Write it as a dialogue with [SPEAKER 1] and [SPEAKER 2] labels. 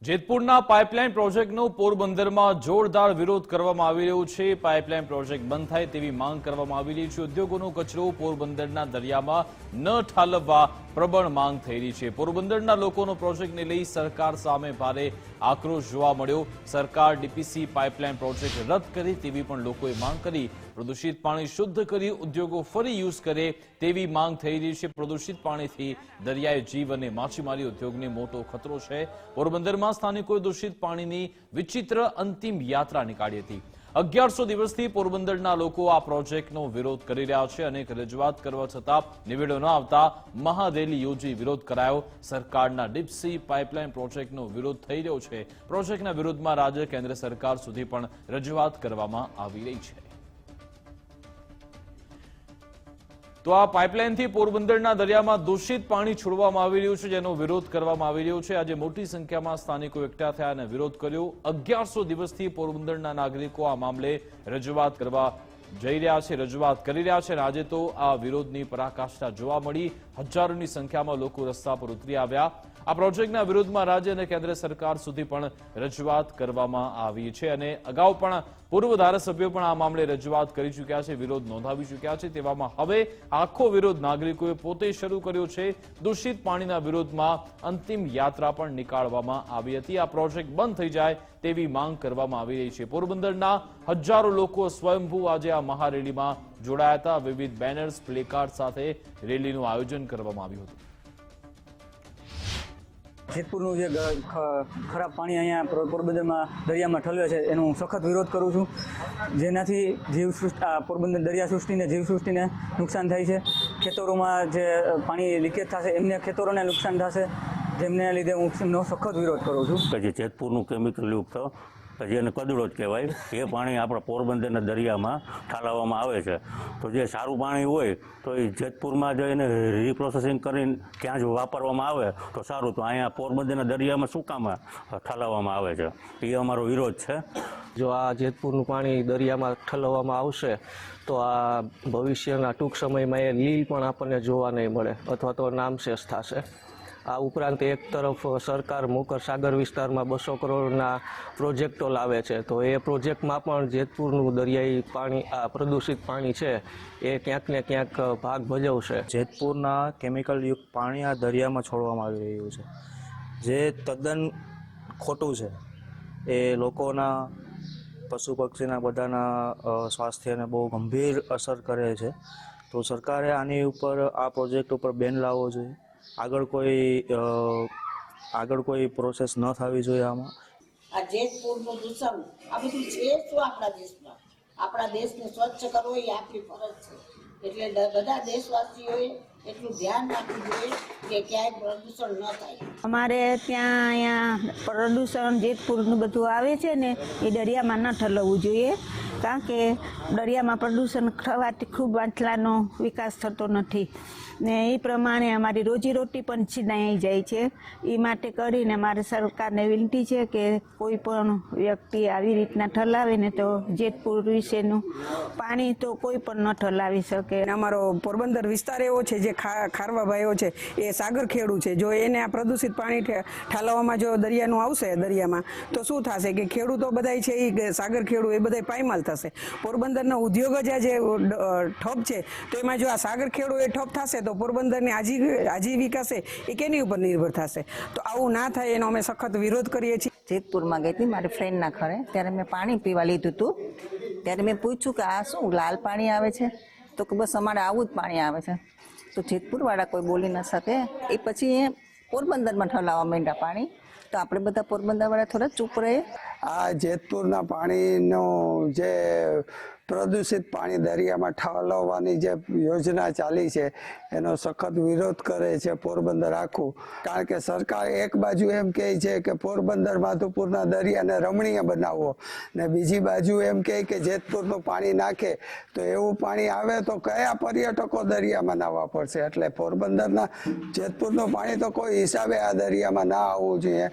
[SPEAKER 1] જેતપુરના pipeline પ્રોજેક્ટનો પોરબંદરમાં જોરદાર વિરોધ કરવામાં આવી રહ્યો છે। પાઇપલાઇન પ્રોજેક્ટ બંધ થાય તેવી માંગ કરવામાં આવી રહી છે। ઉદ્યોગોનો કચરો પોરબંદરના દરિયામાં ન ઠાલવવા પ્રબળ માંગ થઈ રહી છે। પોરબંદરના લોકોનો પ્રોજેક્ટને લઈ સરકાર સામે ભારે આક્રોશ જોવા મળ્યો। સરકાર ડીપીસી પાઇપલાઇન પ્રોજેક્ટ રદ કરે તેવી પણ લોકોએ માંગ કરી। પ્રદૂષિત પાણી શુદ્ધ કરી ઉદ્યોગો ફરી યુઝ કરે તેવી માંગ થઈ રહી છે। પ્રદૂષિત પાણીથી દરિયાઈ જીવ અને માછીમારી ઉદ્યોગને મોટો ખતરો છે। પોરબંદરમાં સ્થાનિકોએ દૂષિત પાણીની વિચિત્ર અંતિમ યાત્રા નીકાળી હતી। 1100 દિવસથી પોરબંદરના લોકો આ પ્રોજેક્ટનો વિરોધ કરી રહ્યા છે। અનેક રજૂઆત કરવા છતાં નિવેડો ન આવતા મહારેલી યોજી વિરોધ કરાયો। સરકારના ડીપસી પાઇપલાઇન પ્રોજેક્ટનો વિરોધ થઈ રહ્યો છે। પ્રોજેક્ટના વિરોધમાં રાજ્ય કેન્દ્ર સરકાર સુધી પણ રજૂઆત કરવામાં આવી રહી છે। તો આ પાઇપલાઇનથી પોરબંદરના દરિયામાં દૂષિત પાણી છોડવામાં આવી રહ્યું છે, જેનો વિરોધ કરવામાં આવી રહ્યો છે। આજે મોટી સંખ્યામાં સ્થાનિકો એકઠા થયા અને વિરોધ કર્યો। 1100 દિવસથી પોરબંદરના નાગરિકો આ મામલે રજૂઆત કરવા જઈ રહ્યા છે, રજૂઆત કરી રહ્યા છે અને આજે તો આ વિરોધની પરાકાષ્ઠા જોવા મળી। હજારોની સંખ્યામાં લોકો રસ્તા પર ઉતરી આવ્યા। આ પ્રોજેક્ટના વિરોધમાં રાજ્ય અને કેન્દ્ર સરકાર સુધી પણ રજૂઆત કરવામાં આવી છે અને અગાઉ પણ પૂર્વ ધારાસભ્યો પણ આ મામલે રજૂઆત કરી ચૂક્યા છે, વિરોધ નોંધાવી ચૂક્યા છે। તેવામાં હવે આખો વિરોધ નાગરિકોએ પોતે શરૂ કર્યો છે। દૂષિત પાણીના વિરોધમાં અંતિમ યાત્રા પણ નીકાળવામાં આવી હતી। આ પ્રોજેક્ટ બંધ થઈ જાય તેવી માંગ કરવામાં આવી રહી છે। પોરબંદરના હજારો લોકો સ્વયંભૂ આજે આ મહારેલીમાં જોડાયા હતા। વિવિધ બેનર્સ, પ્લેકાર્ડ સાથે રેલીનું આયોજન કરવામાં આવ્યું હતું।
[SPEAKER 2] જેતપુરનું જે ખરાબ પાણી અહીંયા પોરબંદરમાં દરિયામાં ઠલવે છે એનો હું સખત વિરોધ કરું છું, જેનાથી પોરબંદર દરિયા સૃષ્ટિને જીવસૃષ્ટિને નુકસાન થાય છે। ખેતરોમાં જે પાણી લીકેજ થશે એમને ખેતરોને નુકસાન થશે, જેમને લીધે હું એનો સખત વિરોધ કરું છું।
[SPEAKER 3] કે જે જેતપુરનું કેમિકલ યુક્ત જેને કદડો જ કહેવાય એ પાણી આપણા પોરબંદરના દરિયામાં ઠાલવવામાં આવે છે। તો જે સારું પાણી હોય તો એ જેતપુરમાં જઈને રીપ્રોસેસિંગ કરીને ત્યાં જ વાપરવામાં આવે તો સારું। તો અહીંયા પોરબંદરના દરિયામાં શું કામ ઠાલવવામાં આવે છે, એ અમારો વિરોધ છે।
[SPEAKER 4] જો આ જેતપુરનું પાણી દરિયામાં ઠલવવામાં આવશે તો આ ભવિષ્યના ટૂંક સમયમાં એ લીલ પણ આપણને જોવા નહીં મળે અથવા તો નામશેષ થશે। આ ઉપરાંત એક તરફ સરકાર મોકર સાગર વિસ્તારમાં 200 કરોડના પ્રોજેક્ટો લાવે છે, તો એ પ્રોજેક્ટમાં પણ જેતપુરનું દરિયાઈ પાણી, આ પ્રદૂષિત પાણી છે એ ક્યાંક ને ક્યાંક ભાગ ભજવશે।
[SPEAKER 5] જેતપુરના કેમિકલયુક્ત પાણી આ દરિયામાં છોડવામાં આવી રહ્યું છે, જે તદ્દન ખોટું છે। એ લોકોના, પશુ પક્ષીના બધાના સ્વાસ્થ્યને બહુ ગંભીર અસર કરે છે। તો સરકારે આની ઉપર, આ પ્રોજેક્ટ ઉપર બેન લાવવો જોઈએ। આગળ કોઈ પ્રોસેસ ન થવી જોઈએ આમાં।
[SPEAKER 6] આ જેતપુરનું દૂષણ આ બધું છે શું આપણા દેશમાં? આપણા દેશને સ્વચ્છ કરવો એ આપણી ફરજ છે, એટલે બધા દેશવાસીઓએ એટલું ધ્યાન રાખવું જોઈએ કે ક્યાંય પ્રદૂષણ ન થાય।
[SPEAKER 7] અમારે ત્યાં અહીંયા પ્રદૂષણ જેતપુરનું બધું આવે છે ને એ દરિયામાં ન ઠલવવું જોઈએ, કારણ કે દરિયામાં પ્રદૂષણ થવાથી ખૂબ માછલાનો વિકાસ થતો નથી ને એ પ્રમાણે અમારી રોજીરોટી પણ છીનાઈ જાય છે। એ માટે કરીને મારે સરકારને વિનંતી છે કે કોઈ પણ વ્યક્તિ આવી રીતના ઠલાવે ને તો જેતપુર વિશેનું પાણી તો કોઈ પણ ન ઠલાવી શકે।
[SPEAKER 8] અમારો પોરબંદર વિસ્તાર એવો છે જે ખારવા ભાઈઓ છે એ સાગર ખેડૂ છે, જો એને આ પ્રદૂષિત પાણી ઠાલવવામાં જો દરિયાનું આવશે દરિયામાં તો શું થશે કે ખેડૂતો બધા છે એ સાગર ખેડૂ એ બધા પાયમાલ થશે। પોરબંદરનો ઉદ્યોગ જ જે ઠપ છે તો એમાં જો આ સાગર ખેડૂ એ ઠપ થશે તો પોરબંદરની આજીવિકા છે એ કેની ઉપર નિર્ભર થશે? તો આવું ના થાય એનો અમે સખત વિરોધ કરીએ છીએ।
[SPEAKER 9] જેતપુરમાં ગઈ હતી મારી ફ્રેન્ડના ઘરે, ત્યારે મેં પાણી પીવા લીધું હતું। ત્યારે મેં પૂછ્યું કે આ શું લાલ પાણી આવે છે? તો કે બસ અમારે આવું જ પાણી આવે છે। તો જેતપુરવાળા કોઈ બોલી ન શકે, એ પછી એ પોરબંદરમાં ઠલાવવા માંડ્યા પાણી, તો આપણે બધા પોરબંદરવાળા થોડા ચૂપ રહે।
[SPEAKER 10] આ જેતપુરના પાણીનો જે પ્રદૂષિત પાણી દરિયામાં ઠાલવવાની જે યોજના ચાલી છે એનો સખત વિરોધ કરે છે પોરબંદર આખું। કારણ કે સરકાર એક બાજુ એમ કહે છે કે પોરબંદર માધુપુરના દરિયાને રમણીય બનાવવો ને બીજી બાજુ એમ કહે કે જેતપુરનું પાણી નાખે તો એવું પાણી આવે તો કયા પર્યટકો દરિયામાં નાહવા પડશે? એટલે પોરબંદરના જેતપુરનું પાણી તો કોઈ હિસાબે આ દરિયામાં ના આવવું જોઈએ।